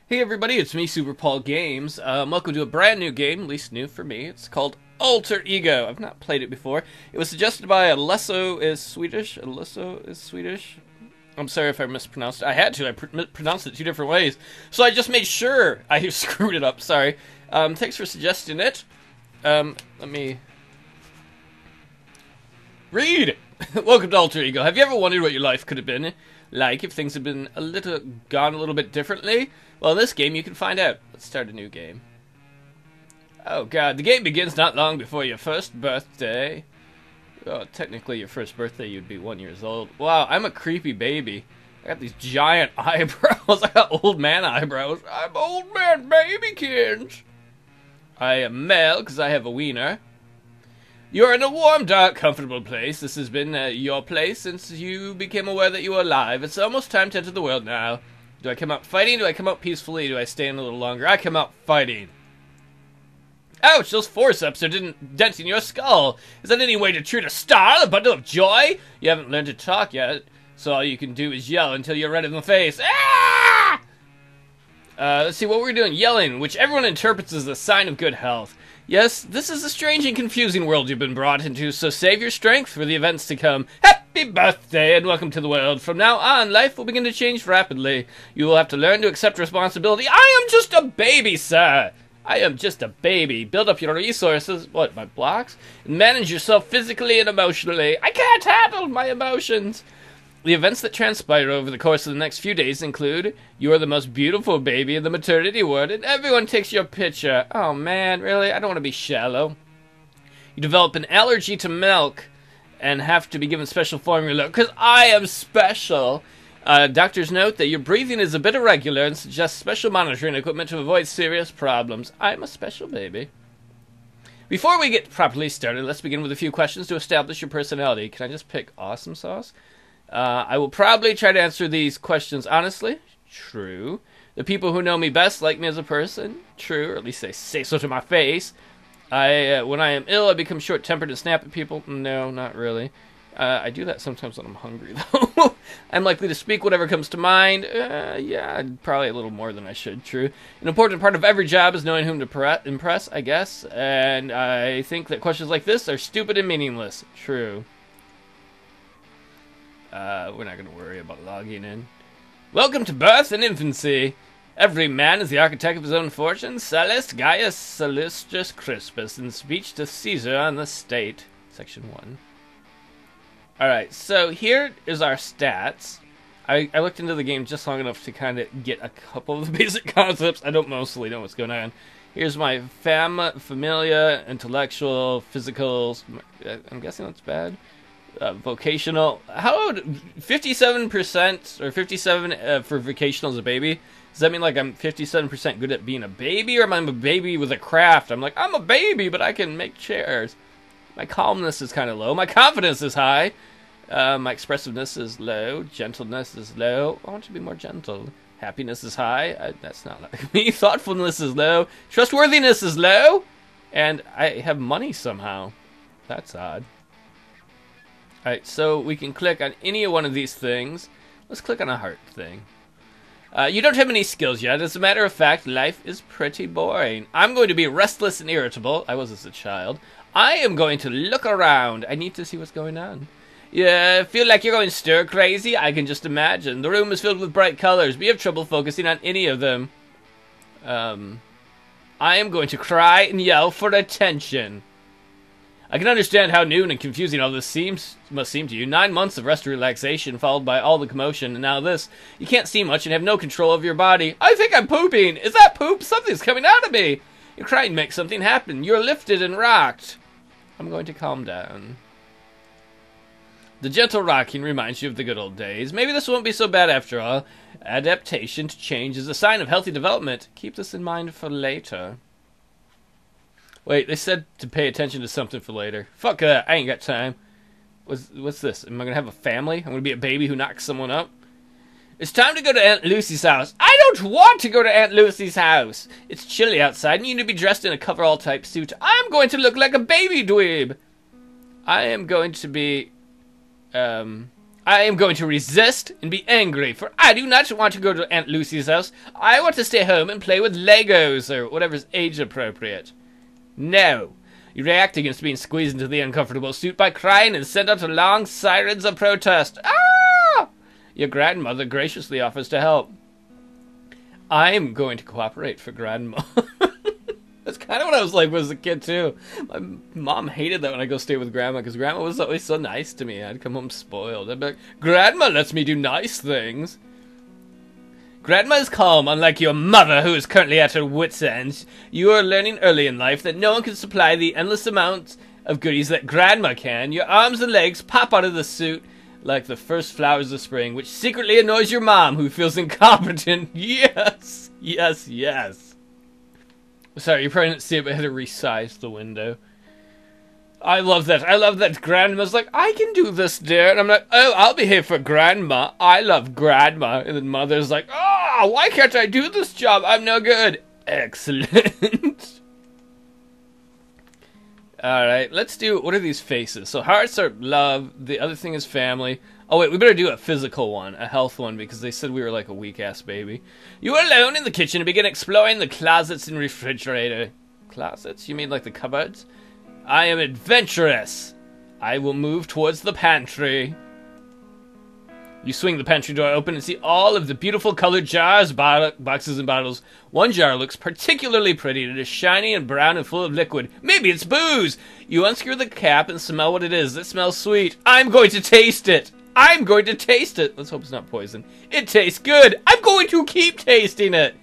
Hey everybody, it's me, Super Paul Games. Welcome to a brand new game, at least new for me. It's called Alter Ego. I've not played it before. It was suggested by Alesso is Swedish. Alesso is Swedish. I'm sorry if I mispronounced it. I had to. I pronounced it two different ways. So I just made sure I screwed it up. Sorry. Thanks for suggesting it. Let me read. Welcome to Alter Ego. Have you ever wondered what your life could have been like if things had been gone a little bit differently? Well, in this game you can find out. Let's start a new game. Oh god, the game begins not long before your first birthday. Oh, technically your first birthday you'd be 1 year old. Wow, I'm a creepy baby. I got these giant eyebrows. I got old man eyebrows. I'm old man baby kids. I am male because I have a wiener. You're in a warm, dark, comfortable place. This has been your place since you became aware that you were alive. It's almost time to enter the world now. Do I come out fighting? Do I come out peacefully? Do I stay in a little longer? I come out fighting. Ouch, those forceps are denting your skull. Is that any way to treat a star? A bundle of joy? You haven't learned to talk yet, so all you can do is yell until you're red in the face. Ah! Let's see what we're doing. Yelling, which everyone interprets as a sign of good health. Yes, this is a strange and confusing world you've been brought into, so save your strength for the events to come. Happy birthday and welcome to the world. From now on, life will begin to change rapidly. You will have to learn to accept responsibility. I am just a baby, sir. I am just a baby. Build up your resources, what, my blocks? And manage yourself physically and emotionally. I can't handle my emotions. The events that transpire over the course of the next few days include, you are the most beautiful baby in the maternity ward, and everyone takes your picture. Oh man, really? I don't want to be shallow. You develop an allergy to milk and have to be given special formula, because I am special. Doctors note that your breathing is a bit irregular and suggest special monitoring equipment to avoid serious problems. I'm a special baby. Before we get properly started, let's begin with a few questions to establish your personality. Can I just pick awesome sauce? I will probably try to answer these questions honestly. True. The people who know me best like me as a person. True, or at least they say so to my face. When I am ill, I become short-tempered and snap at people. No, not really. I do that sometimes when I'm hungry, though. I'm likely to speak whatever comes to mind. Yeah, probably a little more than I should. True. An important part of every job is knowing whom to impress, I guess. And I think that questions like this are stupid and meaningless. True. We're not going to worry about logging in. Welcome to birth and infancy. Every man is the architect of his own fortune. Sallust Gaius Sallustius Crispus, in speech to Caesar on the state. Section 1. Alright, so here is our stats. I looked into the game just long enough to kind of get a couple of the basic concepts. I don't mostly know what's going on. Here's my familia, intellectual, physical. I'm guessing that's bad. Vocational. How would 57% or 57 for vocational as a baby? Does that mean like I'm 57% good at being a baby, or am I a baby with a craft? I'm like, I'm a baby, but I can make chairs. My calmness is kind of low. My confidence is high. My expressiveness is low. Gentleness is low. I want to be more gentle. Happiness is high. That's not like me. Thoughtfulness is low. Trustworthiness is low. And I have money somehow. That's odd. Alright, so we can click on any one of these things. Let's click on a heart thing. You don't have any skills yet. As a matter of fact, life is pretty boring. I'm going to be restless and irritable. I was as a child. I am going to look around. I need to see what's going on. Yeah, feel like you're going stir crazy? I can just imagine. The room is filled with bright colors, but you have trouble focusing on any of them. I am going to cry and yell for attention. I can understand how new and confusing all this must seem to you. 9 months of rest and relaxation, followed by all the commotion, and now this. You can't see much and have no control over your body. I think I'm pooping. Is that poop? Something's coming out of me. Your crying makes something happen. You're lifted and rocked. I'm going to calm down. The gentle rocking reminds you of the good old days. Maybe this won't be so bad after all. Adaptation to change is a sign of healthy development. Keep this in mind for later. Wait, they said to pay attention to something for later. Fuck that, I ain't got time. What's this? Am I gonna have a family? I'm gonna be a baby who knocks someone up? It's time to go to Aunt Lucy's house. I don't want to go to Aunt Lucy's house. It's chilly outside and you need to be dressed in a coverall type suit. I'm going to look like a baby dweeb. I am going to be, I am going to resist and be angry, for I do not want to go to Aunt Lucy's house. I want to stay home and play with Legos, or whatever's age appropriate. No. You react against being squeezed into the uncomfortable suit by crying and send out long sirens of protest. Ah! Your grandmother graciously offers to help. I'm going to cooperate for Grandma. That's kind of what I was like as a kid, too. My mom hated that when I go stay with Grandma, because Grandma was always so nice to me. I'd come home spoiled. I'd be like, Grandma lets me do nice things. Grandma is calm, unlike your mother, who is currently at her wit's end. You are learning early in life that no one can supply the endless amounts of goodies that Grandma can. Your arms and legs pop out of the suit like the first flowers of spring, which secretly annoys your mom, who feels incompetent. Yes, yes, yes. Sorry, you probably didn't see it, but I had to resize the window. I love that. I love that Grandma's like, I can do this, dear. And I'm like, oh, I'll be here for Grandma. I love Grandma. And then Mother's like, oh, why can't I do this job? I'm no good. Excellent. Alright, let's do, what are these faces? So hearts are love. The other thing is family. Oh, wait, we better do a physical one, a health one, because they said we were like a weak-ass baby. You are alone in the kitchen and begin exploring the closets and refrigerator. Closets? You mean like the cupboards? I am adventurous. I will move towards the pantry. You swing the pantry door open and see all of the beautiful colored jars, boxes, and bottles. One jar looks particularly pretty. It is shiny and brown and full of liquid. Maybe it's booze. You unscrew the cap and smell what it is. It smells sweet. I'm going to taste it. I'm going to taste it. Let's hope it's not poison. It tastes good. I'm going to keep tasting it.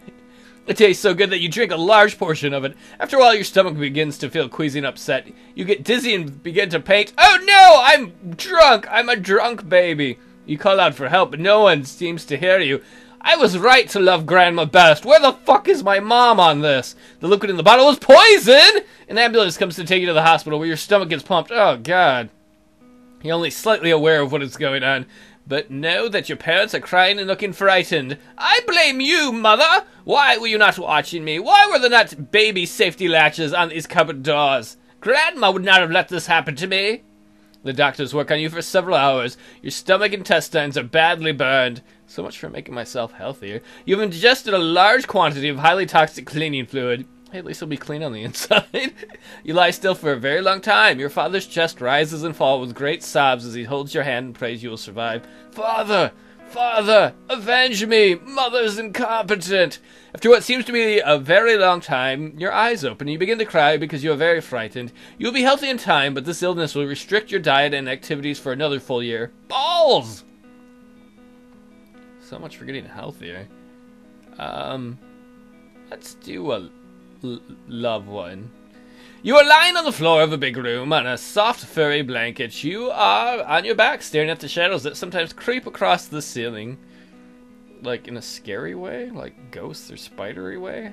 It tastes so good that you drink a large portion of it. After a while, your stomach begins to feel queasy and upset. You get dizzy and begin to paint. Oh no, I'm drunk. I'm a drunk baby. You call out for help, but no one seems to hear you. I was right to love Grandma best. Where the fuck is my mom on this? The liquid in the bottle is poison! An ambulance comes to take you to the hospital where your stomach gets pumped. Oh, God. You're only slightly aware of what is going on, but know that your parents are crying and looking frightened. I blame you, Mother! Why were you not watching me? Why were there not baby safety latches on these cupboard doors? Grandma would not have let this happen to me. The doctors work on you for several hours. Your stomach and intestines are badly burned. So much for making myself healthier. You've ingested a large quantity of highly toxic cleaning fluid. Hey, at least it'll be clean on the inside. You lie still for a very long time. Your father's chest rises and falls with great sobs as he holds your hand and prays you will survive. Father! Father! Avenge me! Mother's incompetent! After what seems to be a very long time, your eyes open and you begin to cry because you are very frightened. You will be healthy in time, but this illness will restrict your diet and activities for another full year. Balls! So much for getting healthier. Let's do a love one. You are lying on the floor of a big room on a soft, furry blanket. You are on your back, staring at the shadows that sometimes creep across the ceiling. Like, in a scary way? Like, ghosts or spidery way?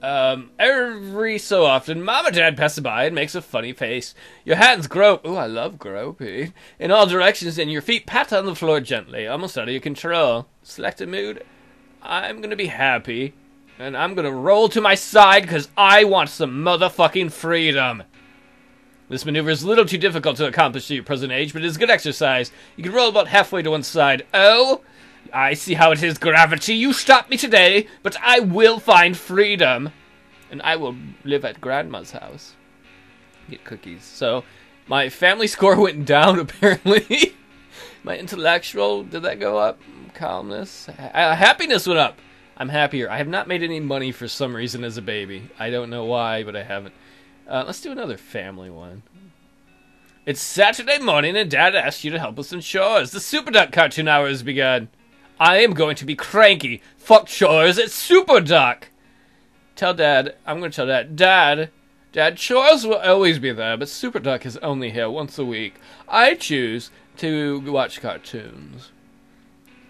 Every so often, Mom or Dad passes by and makes a funny face. Your hands grope. Ooh, I love gropey. In all directions, and your feet pat on the floor gently, almost out of your control. Select a mood. I'm gonna be happy. And I'm gonna roll to my side because I want some motherfucking freedom. This maneuver is a little too difficult to accomplish at your present age, but it is good exercise. You can roll about halfway to one side. Oh, I see how it is, gravity. You stopped me today, but I will find freedom. And I will live at Grandma's house. Get cookies. So, my family score went down, apparently. My intellectual, did that go up? Calmness. Happiness went up. I'm happier. I have not made any money for some reason as a baby. I don't know why, but I haven't. Let's do another family one. It's Saturday morning and Dad asked you to help with some chores. The Super Duck cartoon hour has begun. I am going to be cranky. Fuck chores, it's Super Duck. Tell Dad, I'm going to tell Dad, Dad, chores will always be there, but Super Duck is only here once a week. I choose to watch cartoons.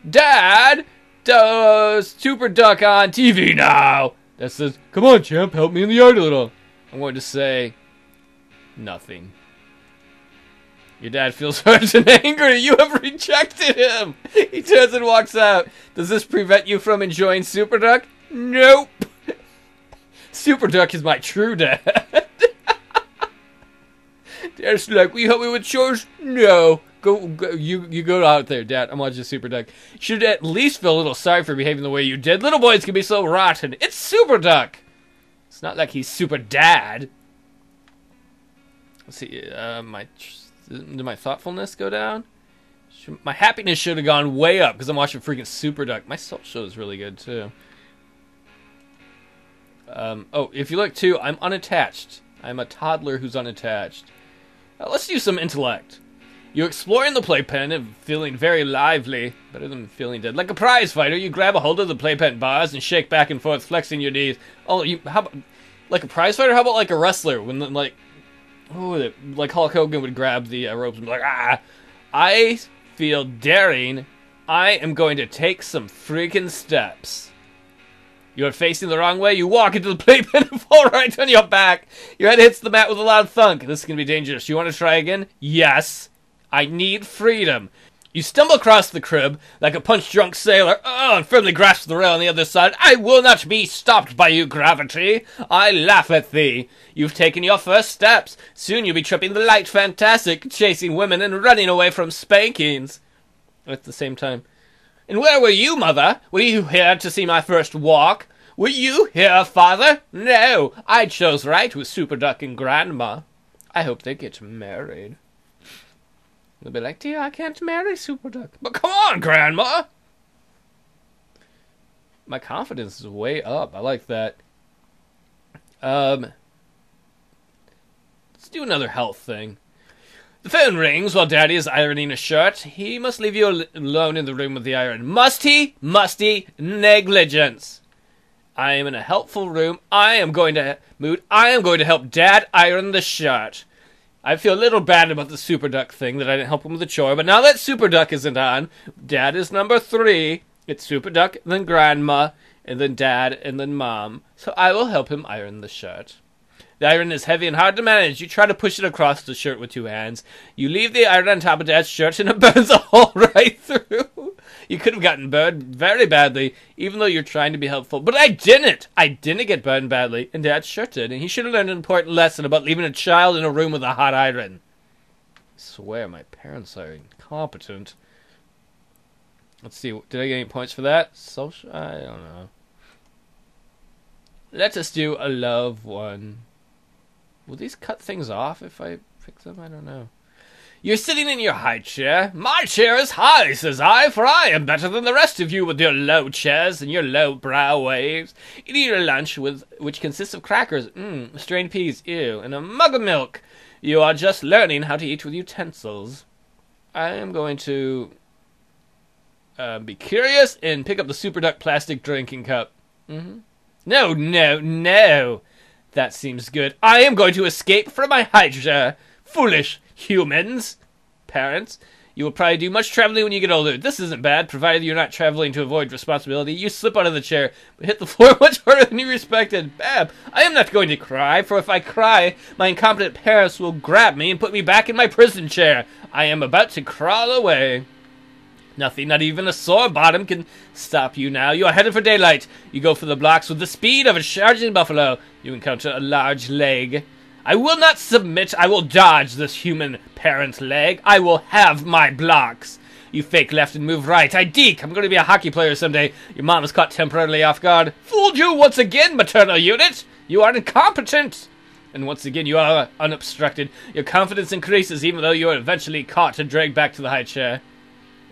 Dad, does Super Duck on TV now? That says, come on, champ, help me in the yard a little. I'm going to say nothing. Your dad feels hurt and angry. You have rejected him. He turns and walks out. Does this prevent you from enjoying Super Duck? Nope. Super Duck is my true dad. Dad's like, will you help me with chores? No. Go, you go out there, Dad. I'm watching Super Duck. You should at least feel a little sorry for behaving the way you did. Little boys can be so rotten. It's Super Duck. It's not like he's Super Dad. Let's see. Did my thoughtfulness go down? My happiness should have gone way up because I'm watching freaking Super Duck. My soul show is really good too. Oh, if you look too, I'm unattached. I'm a toddler who's unattached. Let's do some intellect. You're exploring the playpen and feeling very lively, better than feeling dead. Like a prize fighter, you grab a hold of the playpen bars and shake back and forth, flexing your knees. Oh, how about like a prize fighter? How about like a wrestler when like Hulk Hogan would grab the ropes and be like, ah, I feel daring. I am going to take some freaking steps. You are facing the wrong way. You walk into the playpen and fall right on your back. Your head hits the mat with a loud thunk. This is going to be dangerous. You want to try again? Yes. I need freedom. You stumble across the crib like a punch-drunk sailor, and firmly grasp the rail on the other side. I will not be stopped by you, gravity. I laugh at thee. You've taken your first steps. Soon you'll be tripping the light fantastic, chasing women and running away from spankings. At the same time. And where were you, Mother? Were you here to see my first walk? Were you here, Father? No, I chose right with Super Duck and Grandma. I hope they get married. They'll be like, dear, I can't marry Super Duck. But come on, Grandma! My confidence is way up. I like that. Let's do another health thing. The phone rings while Daddy is ironing a shirt. He must leave you alone in the room with the iron. Must he? Must he? Negligence. I am in a helpful room. I am going to help Dad iron the shirt. I feel a little bad about the Super Duck thing that I didn't help him with the chore, but now that Super Duck isn't on, Dad is number 3. It's Super Duck, then Grandma, and then Dad, and then Mom. So I will help him iron the shirt. The iron is heavy and hard to manage. You try to push it across the shirt with 2 hands. You leave the iron on top of Dad's shirt and it burns a hole right through. You could have gotten burned very badly, even though you're trying to be helpful. But I didn't! I didn't get burned badly, and Dad's shirt did. And he should have learned an important lesson about leaving a child in a room with a hot iron. I swear my parents are incompetent. Let's see, did I get any points for that? Social? I don't know. Let us do a love one. Will these cut things off if I fix them? I don't know. You're sitting in your high chair. My chair is high, says I, for I am better than the rest of you with your low chairs and your low brow waves. Eating your lunch, which consists of crackers, strained peas, ew, and a mug of milk. You are just learning how to eat with utensils. I am going to be curious and pick up the Super Duck plastic drinking cup. No, no, no. That seems good. I am going to escape from my high chair. Foolish humans. Parents, you will probably do much traveling when you get older. This isn't bad, provided you're not traveling to avoid responsibility. You slip out of the chair, but hit the floor much harder than you expected. Bab, I am not going to cry, for if I cry, my incompetent parents will grab me and put me back in my prison chair. I am about to crawl away. Nothing, not even a sore bottom, can stop you now. You are headed for daylight. You go for the blocks with the speed of a charging buffalo. You encounter a large leg. I will not submit. I will dodge this human parent leg. I will have my blocks. You fake left and move right. I deke. I'm going to be a hockey player someday. Your mom is caught temporarily off guard. Fooled you once again, maternal unit. You are incompetent. And once again, you are unobstructed. Your confidence increases even though you are eventually caught and dragged back to the high chair.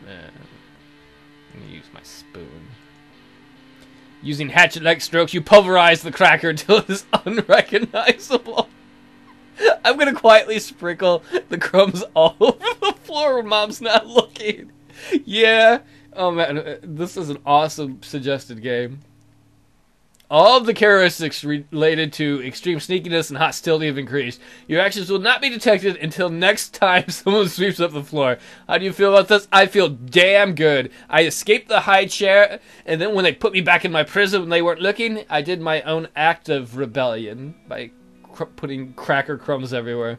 Let me use my spoon. Using hatchet-like strokes, you pulverize the cracker until it is unrecognizable. I'm gonna quietly sprinkle the crumbs all over the floor when Mom's not looking. Yeah. Oh man, this is an awesome suggested game. All of the characteristics related to extreme sneakiness and hostility have increased. Your actions will not be detected until next time someone sweeps up the floor. How do you feel about this? I feel damn good. I escaped the high chair, and then when they put me back in my prison when they weren't looking, I did my own act of rebellion by putting cracker crumbs everywhere.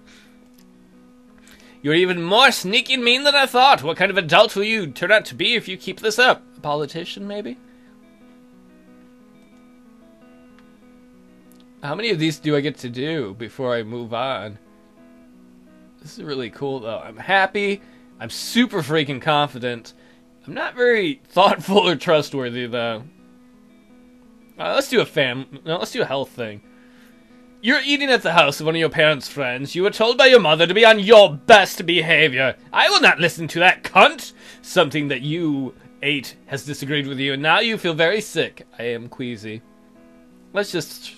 You're even more sneaky and mean than I thought. What kind of adult will you turn out to be if you keep this up? A politician, maybe? How many of these do I get to do before I move on? This is really cool, though. I'm happy. I'm super freaking confident. I'm not very thoughtful or trustworthy, though. Let's do let's do a health thing. You're eating at the house of one of your parents' friends. You were told by your mother to be on your best behavior. I will not listen to that cunt. Something that you ate has disagreed with you, and now you feel very sick. I am queasy. Let's just...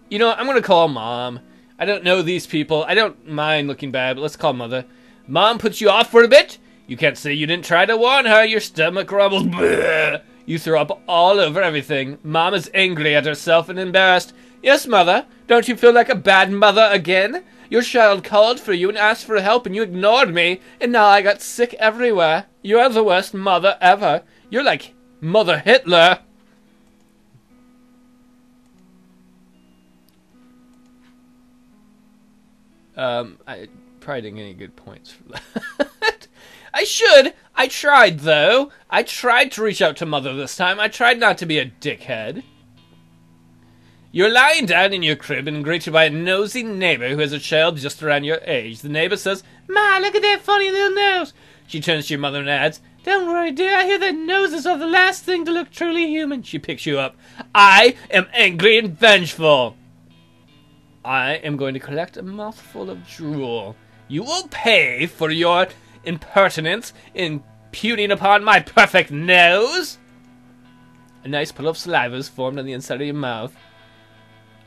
You know, I'm going to call Mom. I don't know these people. I don't mind looking bad, but let's call Mother. Mom puts you off for a bit? You can't say you didn't try to warn her. Your stomach rumbles. Bleh. You throw up all over everything. Mom is angry at herself and embarrassed. Yes, Mother. Don't you feel like a bad mother again? Your child called for you and asked for help and you ignored me, and now I got sick everywhere. You're the worst mother ever. You're like Mother Hitler. I probably didn't get any good points for that. I should. I tried, though. I tried to reach out to Mother this time. I tried not to be a dickhead. You're lying down in your crib and greeted by a nosy neighbor who has a child just around your age. The neighbor says, "Ma, look at that funny little nose." She turns to your mother and adds, "Don't worry, dear. I hear that noses are the last thing to look truly human." She picks you up. I am angry and vengeful. I am going to collect a mouthful of drool. You will pay for your impertinence in impuding upon my perfect nose. A nice puddle of saliva is formed on the inside of your mouth.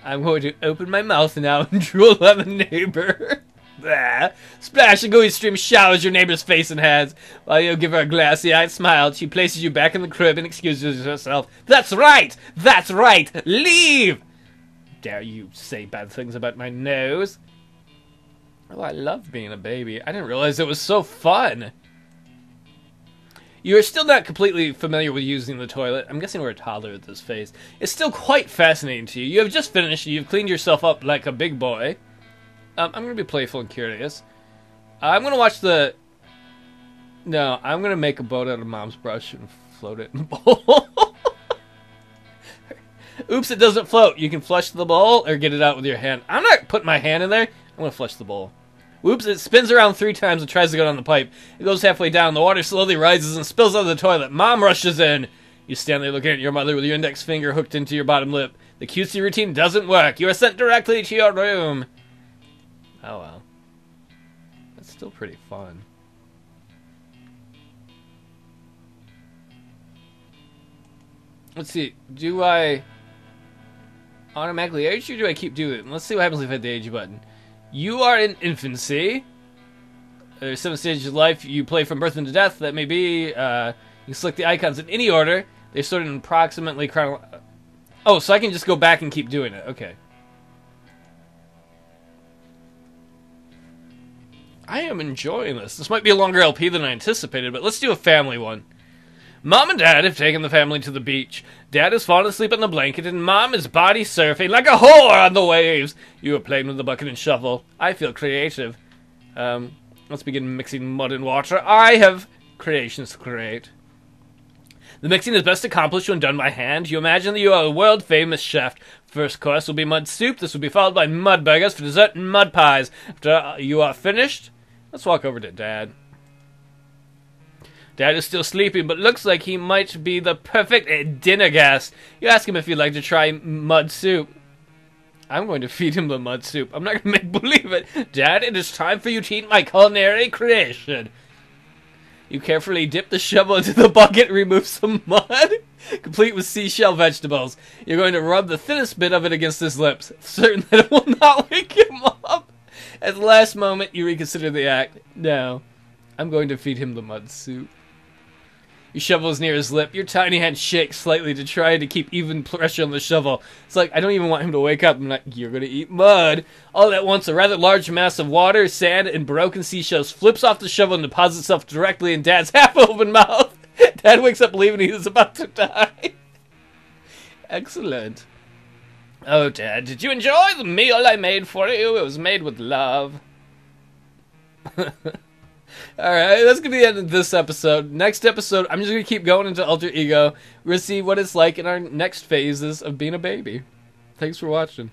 I'm going to open my mouth now and drool on the neighbor. Blah. Splash, a gooey stream showers your neighbor's face and hands. While you give her a glassy-eyed smile, she places you back in the crib and excuses herself. That's right! That's right! Leave! Dare you say bad things about my nose? Oh, I love being a baby. I didn't realize it was so fun. You're still not completely familiar with using the toilet. I'm guessing we're a toddler at this phase. It's still quite fascinating to you. You have just finished. You've cleaned yourself up like a big boy. I'm going to be playful and curious. I'm going to watch the... No, I'm going to make a boat out of Mom's brush and float it in a bowl. Oops, it doesn't float. You can flush the bowl or get it out with your hand. I'm not putting my hand in there. I'm going to flush the bowl. Whoops, it spins around 3 times and tries to go down the pipe. It goes halfway down. The water slowly rises and spills out of the toilet. Mom rushes in. You stand there looking at your mother with your index finger hooked into your bottom lip. The cutesy routine doesn't work. You are sent directly to your room. Oh well. That's still pretty fun. Let's see. Do I automatically age you or do I keep doing it? Let's see what happens if I hit the age button. You are in infancy. There's 7 stages of life. You play from birth into death. That may be. You can select the icons in any order. They're sorted in approximately chronological. Oh, so I can just go back and keep doing it. Okay. I am enjoying this. This might be a longer LP than I anticipated, but let's do a family one. Mom and Dad have taken the family to the beach. Dad has fallen asleep on the blanket, and Mom is body surfing like a whore on the waves. You are playing with the bucket and shovel. I feel creative. Let's begin mixing mud and water. I have creations to create. The mixing is best accomplished when done by hand. You imagine that you are a world-famous chef. First course will be mud soup. This will be followed by mud burgers for dessert and mud pies. After you are finished, let's walk over to Dad. Dad is still sleeping, but looks like he might be the perfect dinner guest. You ask him if he'd like to try mud soup. I'm going to feed him the mud soup. I'm not going to make believe it. Dad, it is time for you to eat my culinary creation. You carefully dip the shovel into the bucket and remove some mud, complete with seashell vegetables. You're going to rub the thinnest bit of it against his lips, certain that it will not wake him up. At the last moment, you reconsider the act. No, I'm going to feed him the mud soup. You shovel is near his lip. Your tiny hand shakes slightly to try to keep even pressure on the shovel. It's like, I don't even want him to wake up. I'm like, you're going to eat mud. All at once, a rather large mass of water, sand, and broken seashells flips off the shovel and deposits itself directly in Dad's half-open mouth. Dad wakes up believing he is about to die. Excellent. Oh, Dad, did you enjoy the meal I made for you? It was made with love. Alright, that's going to be the end of this episode. Next episode, I'm just going to keep going into Alter Ego. We're going to see what it's like in our next phases of being a baby. Thanks for watching.